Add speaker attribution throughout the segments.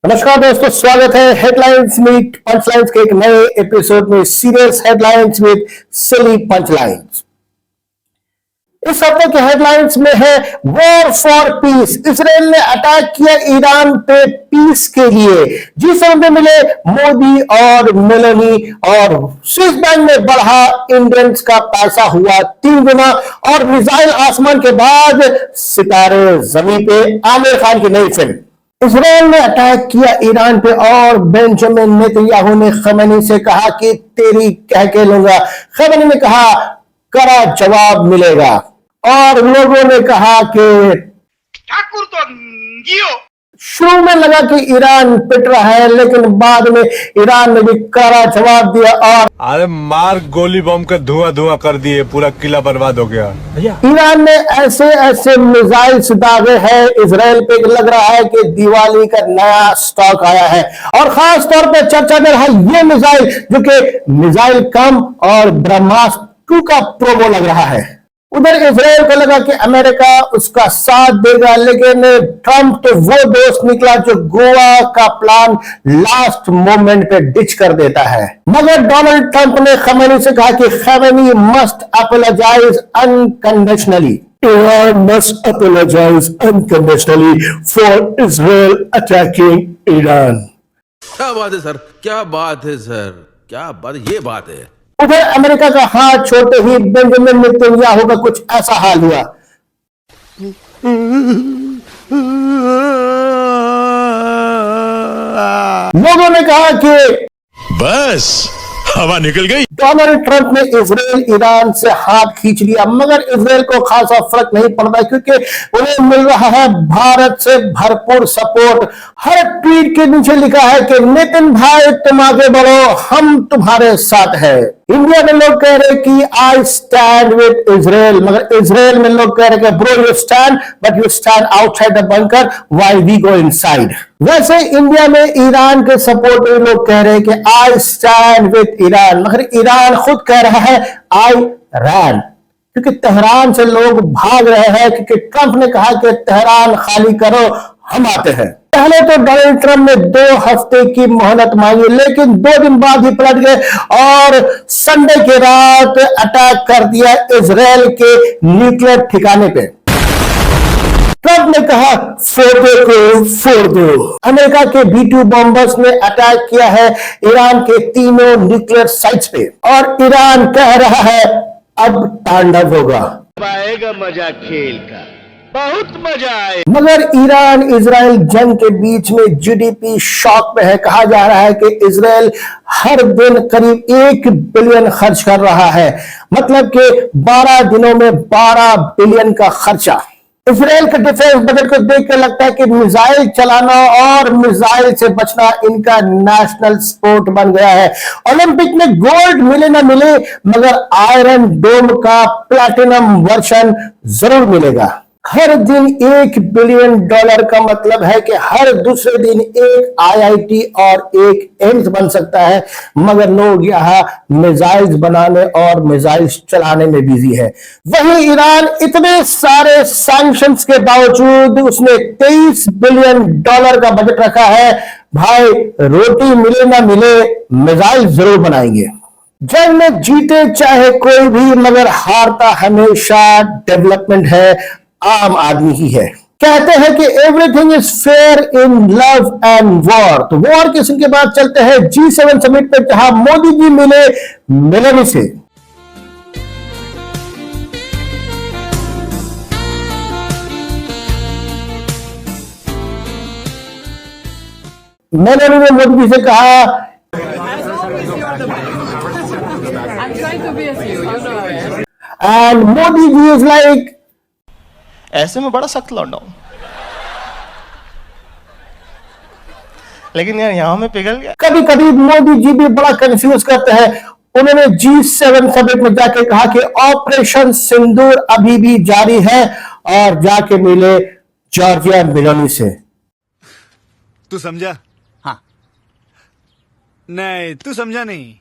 Speaker 1: नमस्कार दोस्तों, स्वागत है हेडलाइंस मीट पंचलाइंस के एक नए एपिसोड में। सीरियस हेडलाइंस विद सिली पंचलाइंस। इस हफ्ते के हेडलाइंस में है वॉर फॉर पीस। इसराइल ने अटैक किया ईरान पे पीस के लिए। G7 में मिले मोदी और मेलोनी और स्विस बैंक में बढ़ा इंडियंस का पैसा हुआ 3 गुना और मिसाइल आसमान के बाद सितारे जमीन पे। आमिर खान की नई फिल्म। इसराइल ने अटैक किया ईरान पे और बेंजामिन नेतन्याहू ने खमेनी से कहा कि तेरी कह के लूंगा। खमेनी ने कहा कड़ा जवाब मिलेगा और लोगों ने कहा कि
Speaker 2: ठाकुर तो जियो।
Speaker 1: शुरू में लगा कि ईरान पिट रहा है, लेकिन बाद में ईरान ने भी कड़ा जवाब दिया और
Speaker 3: अरे मार गोली बम का धुआं धुआं कर दिए, पूरा किला बर्बाद हो गया।
Speaker 1: ईरान ने ऐसे ऐसे मिसाइल दागे हैं इसराइल पे, लग रहा है कि दिवाली का नया स्टॉक आया है। और खास तौर पे चर्चा में रहा ये मिसाइल, जो कि मिसाइल कम और ब्रह्मास्त्र 2 का प्रोमो लग रहा है। उधर इसराइल को लगा कि अमेरिका उसका साथ देगा, लेकिन ट्रंप तो वो दोस्त निकला जो गोवा का प्लान लास्ट मोमेंट पे डिच कर देता है। मगर डोनाल्ड ट्रंप ने खमेनी से कहा कि Khamenei must apologise unconditionally. Iran must apologize unconditionally for Israel attacking Iran.
Speaker 4: क्या बात है सर, क्या बात है सर, क्या बात, ये बात है।
Speaker 1: उधर अमेरिका का हाथ छोड़ते ही बेंजामिन नेतन्याहू का कुछ ऐसा हाल हुआ। लोगों ने कहा कि
Speaker 3: बस हवा निकल गई।
Speaker 1: डोनाल्ड ट्रंप ने इसराइल ईरान से हाथ खींच लिया, मगर इसराइल को खासा फर्क नहीं पड़ता क्योंकि उन्हें मिल रहा है भारत से भरपूर सपोर्ट। हर ट्वीट के नीचे लिखा है कि नितिन भाई तुम आगे बढ़ो, हम तुम्हारे साथ है। इंडिया में लोग कह रहे कि आई स्टैंड विद इसराइल, मगर इसराइल में लोग कह रहे कि bro you stand but you stand outside the bunker while we go inside. वैसे इंडिया में ईरान के सपोर्ट में लोग कह रहे हैं कि आई स्टैंड विद ईरान, मगर ईरान खुद कह रहा है आई रैन, क्योंकि तेहरान से लोग भाग रहे हैं, क्योंकि ट्रंप ने कहा कि तेहरान खाली करो, हम आते हैं। पहले तो डोनाल्ड ट्रंप ने 2 हफ्ते की मोहलत मांगी, लेकिन 2 दिन बाद ही पलट गए और संडे की रात अटैक कर दिया इसराइल के न्यूक्लियर ठिकाने पे। ट्रंप ने कहा फोड़ दो। अमेरिका के B-2 बॉम्बर्स ने अटैक किया है ईरान के 3 न्यूक्लियर साइट्स पे और ईरान कह रहा है अब तांडव होगा।
Speaker 2: आएगा मजा खेल का, बहुत मजा आए।
Speaker 1: मगर ईरान इजराइल जंग के बीच में GDP शॉक में है। कहा जा रहा है कि इजराइल हर दिन करीब 1 बिलियन खर्च कर रहा है, मतलब कि 12 दिनों में 12 बिलियन का खर्चा। इसराइल के डिफेंस बजट को देख कर लगता है कि मिसाइल चलाना और मिसाइल से बचना इनका नेशनल स्पोर्ट बन गया है। ओलंपिक में गोल्ड मिले ना मिले, मगर आयरन डोम का प्लैटिनम वर्जन जरूर मिलेगा। हर दिन $1 बिलियन का मतलब है कि हर दूसरे दिन एक IIT और एक एम्स बन सकता है, मगर लोग यहाँ मिसाइल्स बनाने और मिसाइल्स चलाने में बिजी है। वहीं ईरान इतने सारे सैंक्शंस के बावजूद उसने $23 बिलियन का बजट रखा है। भाई रोटी मिले ना मिले, मिसाइल जरूर बनाएंगे। जंग में जीते चाहे कोई भी, मगर हारता हमेशा डेवलपमेंट है, आम आदमी ही है। कहते हैं कि everything is fair in love and war. तो वॉर के के बाद चलते हैं G7 समिट पे, जहां मोदी जी मिले मेलोनी से। मेलोनी ने मोदी जी से कहा and Modi ji is like
Speaker 5: ऐसे में बड़ा सख्त लौंडा हूं, लेकिन यार यहां में पिघल गया।
Speaker 1: कभी कभी मोदी जी भी बड़ा कंफ्यूज करते हैं। उन्होंने G7 समिट में जाके कहा कि ऑपरेशन सिंदूर अभी भी जारी है और जाके मिले जॉर्जिया मेलोनी से।
Speaker 6: तू समझा? हाँ। नहीं, तू समझा नहीं।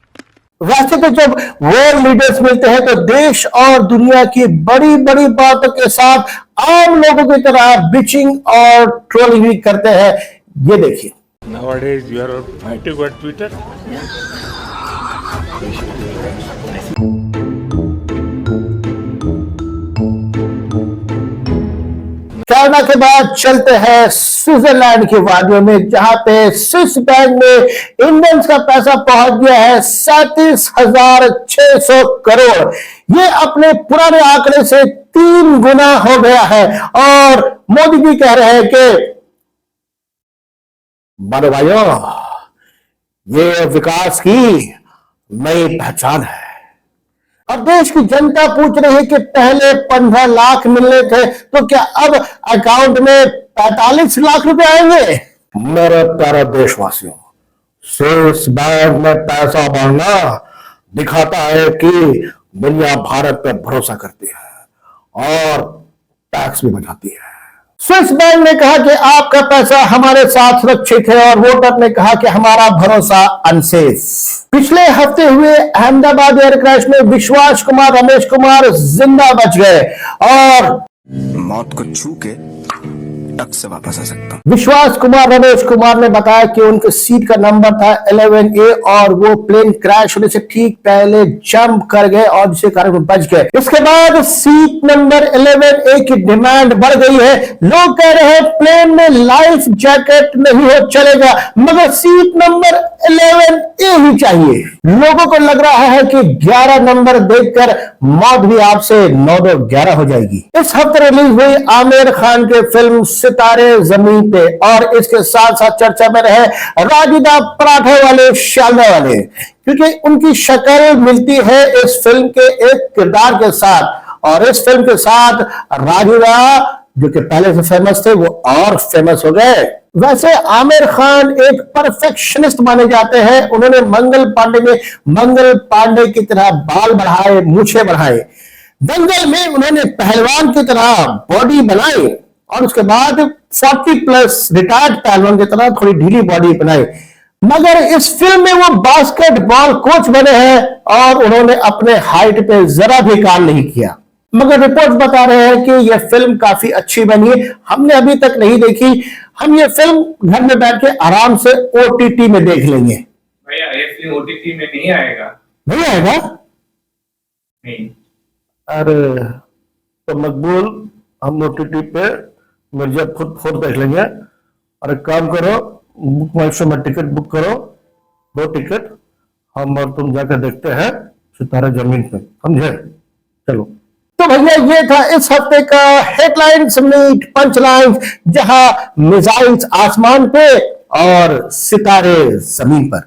Speaker 1: वैसे तो जब वर्ल्ड लीडर्स मिलते हैं तो देश और दुनिया की बड़ी बड़ी बातों के साथ आम लोगों की तरह बिचिंग और ट्रोलिंग भी करते हैं। ये देखिए।
Speaker 7: Nowadays, you are fighting on Twitter.
Speaker 1: Canada के बाद चलते हैं स्विट्जरलैंड की वादियों में, जहां पे स्विस बैंक में इंडियंस का पैसा पहुंच गया है 37,600 करोड़। ये अपने पुराने आंकड़े से 3 गुना हो गया है। और मोदी जी कह रहे हैं कि बड़े भाइयों, ये विकास की नई पहचान है। अब देश की जनता पूछ रही है कि पहले 15 लाख मिलने थे, तो क्या अब अकाउंट में 45 लाख रुपए आएंगे? मेरे प्यारे देशवासियों, स्विस बैंक में पैसा बढ़ना दिखाता है कि दुनिया भारत पर भरोसा करती है और टैक्स भी बचाती है। स्विस बैंक ने कहा कि आपका पैसा हमारे साथ सुरक्षित है, और वोटर ने कहा कि हमारा भरोसा अनसेफ। पिछले हफ्ते हुए अहमदाबाद एयर क्रैश में विश्वास कुमार रमेश कुमार जिंदा बच गए और
Speaker 8: मौत को छू के टक से वापस आ सकता हूं।
Speaker 1: विश्वास कुमार रमेश कुमार ने बताया कि उनके सीट का नंबर था 11A और वो प्लेन क्रैश होने से ठीक पहले जंप कर गए और जिसके कारण वो बच गए। इसके बाद सीट नंबर 11A की डिमांड बढ़ गई है। लोग कह रहे हैं प्लेन में लाइफ जैकेट नहीं हो चलेगा, मगर सीट नंबर 11A ही चाहिए। लोगों को लग रहा है कि 11 नंबर देखकर मौत भी आपसे 9-2-11 हो जाएगी। इस हफ्ते रिलीज हुई आमिर खान के फिल्म सितारे जमीन पे, और इसके साथ साथ चर्चा में रहे राजूदा पराठे वाले शालदा वाले, क्योंकि उनकी शक्ल मिलती है इस फिल्म के एक किरदार के साथ। और इस फिल्म के साथ राजूदा, जो कि पहले से फेमस थे, वो और फेमस हो गए। वैसे आमिर खान एक परफेक्शनिस्ट माने जाते हैं। उन्होंने मंगल पांडे में मंगल पांडे की तरह बाल बढ़ाए, मूछें बढ़ाए। दंगल में उन्होंने पहलवान की तरह बॉडी बनाई, और उसके बाद 40+ रिटायर्ड पहलवान की तरह थोड़ी ढीली बॉडी बनाई। मगर इस फिल्म में वो बास्केटबॉल कोच बने हैं और उन्होंने अपने हाइट पे जरा भी काम नहीं किया। मगर रिपोर्ट बता रहे हैं कि यह फिल्म काफी अच्छी बनी है। हमने अभी तक नहीं देखी। हम ये फिल्म घर में बैठ के आराम से OTT में देख लेंगे।
Speaker 9: भैया ये फिल्म OTT में नहीं आएगा।
Speaker 1: नहीं आएगा?
Speaker 9: नहीं।
Speaker 1: अरे तो मकबूल, हम OTT पे मिर्जापुर 4 देख लेंगे। और एक काम करो, बुक माई शो में टिकट बुक करो, 2 टिकट, हम और तुम जाकर देखते हैं सितारा जमीन पे, समझे? चलो। तो भैया ये था इस हफ्ते का हेडलाइंस मीट पंचलाइन, जहां मिसाइल्स आसमान पे और सितारे जमीन पर।